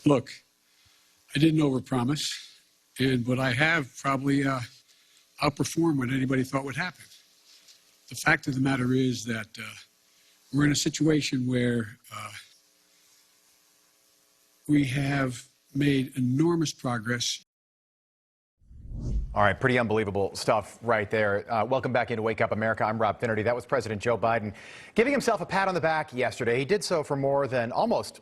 Look, I didn't overpromise, but I have probably outperformed what anybody thought would happen. The fact of the matter is that we're in a situation where we have made enormous progress. All right, pretty unbelievable stuff right there. Welcome back into Wake Up America. I'm Rob Finnerty. That was President Joe Biden giving himself a pat on the back yesterday. He did so for more than almost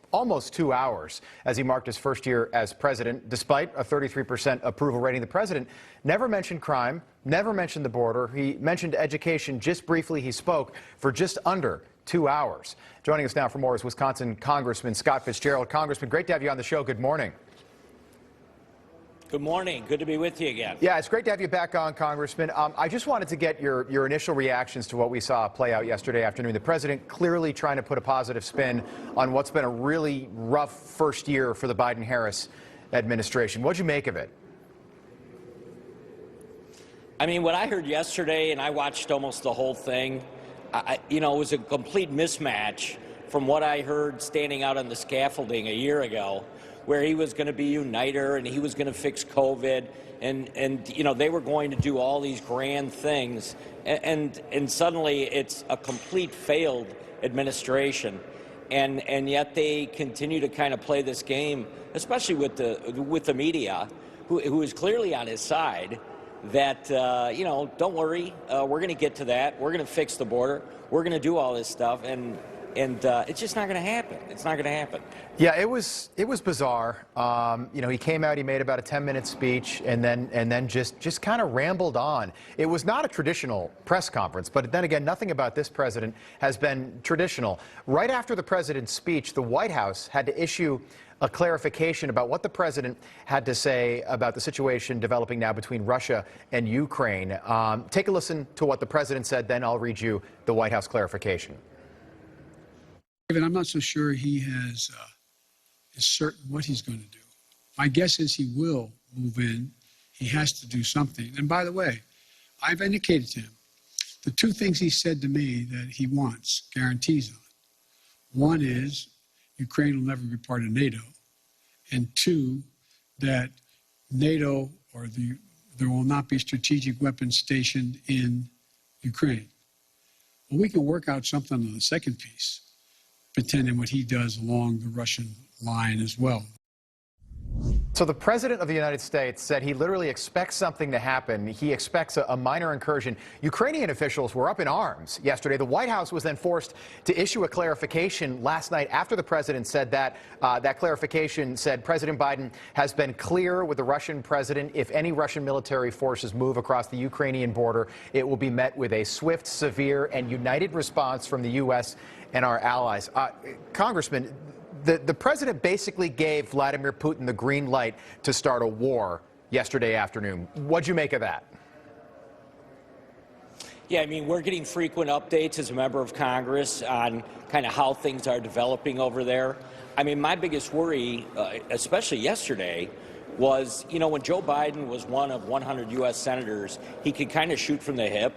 2 hours as he marked his first year as president. Despite a 33% approval rating, the president never mentioned crime, never mentioned the border. He mentioned education just briefly. He spoke for just under 2 hours. Joining us now for more is Wisconsin Congressman Scott Fitzgerald. Congressman, great to have you on the show. Good morning. Good morning. Good to be with you again. Yeah, it's great to have you back on, Congressman. I just wanted to get your initial reactions to what we saw play out yesterday afternoon. The president clearly trying to put a positive spin on what's been a really rough first year for the Biden-Harris administration. What'd you make of it? I mean, what I heard yesterday, and I watched almost the whole thing, it was a complete mismatch from what I heard standing out on the scaffolding a year ago, where he was going to be uniter and he was going to fix COVID, and they were going to do all these grand things, and suddenly it's a complete failed administration, and yet they continue to kind of play this game, especially with the media, who is clearly on his side. That don't worry, we're going to get to that. We're going to fix the border. We're going to do all this stuff, and it's just not going to happen. It's not going to happen. Yeah, it was bizarre. He came out, he made about a 10-minute speech, and then just kind of rambled on. It was not a traditional press conference, but then again, nothing about this president has been traditional. Right after the president's speech, the White House had to issue a clarification about what the president had to say about the situation developing now between Russia and Ukraine. Take a listen to what the president said, then I'll read you the White House clarification. David, I'm not so sure he is certain what he's going to do. My guess is he will move in. He has to do something. And by the way, I've indicated to him the two things he said to me that he wants guarantees on. One is Ukraine will never be part of NATO. And two, that NATO there will not be strategic weapons stationed in Ukraine. Well, we can work out something on the second piece, pretending what he does along the Russian line as well. So the president of the United States said he literally expects something to happen. He expects a minor incursion. Ukrainian officials were up in arms yesterday. The White House was then forced to issue a clarification last night after the president said that. That clarification said President Biden has been clear with the Russian president. If any Russian military forces move across the Ukrainian border, it will be met with a swift, severe, and united response from the U.S. and our allies. Congressman, the president basically gave Vladimir Putin the green light to start a war yesterday afternoon. What'd you make of that? Yeah, I mean, we're getting frequent updates as a member of Congress on kind of how things are developing over there. I mean, my biggest worry, especially yesterday, was, when Joe Biden was one of 100 U.S. senators, he could kind of shoot from the hip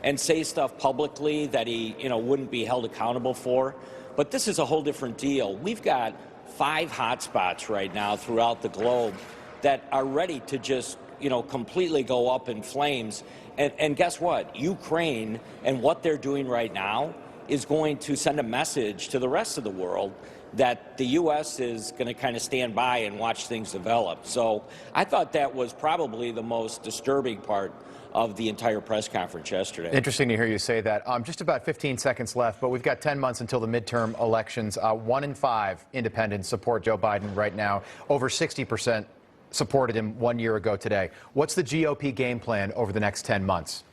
and say stuff publicly that he, wouldn't be held accountable for. But this is a whole different deal. We've got 5 hotspots right now throughout the globe that are ready to just, completely go up in flames. And guess what? Ukraine and what they're doing right now is going to send a message to the rest of the world that the U.S. is going to kind of stand by and watch things develop. So I thought that was probably the most disturbing part of the entire press conference yesterday. Interesting to hear you say that. Just about 15 seconds left, but we've got 10 months until the midterm elections. 1 in 5 independents support Joe Biden right now. Over 60% supported him 1 year ago today. What's the GOP game plan over the next 10 months?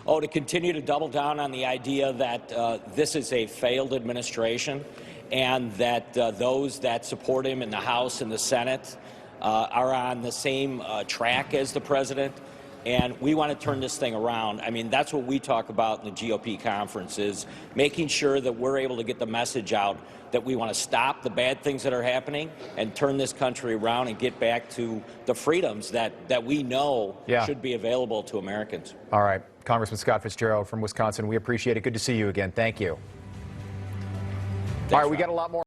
To continue to double down on the idea that this is a failed administration, and that those that support him in the House and the Senate are on the same track as the president, and we want to turn this thing around. I mean, that's what we talk about in the GOP conference, is making sure that we're able to get the message out that we want to stop the bad things that are happening and turn this country around and get back to the freedoms that we know should be available to Americans. All right. Congressman Scott Fitzgerald from Wisconsin, we appreciate it. Good to see you again. Thank you. Thanks, all right, we got a lot more.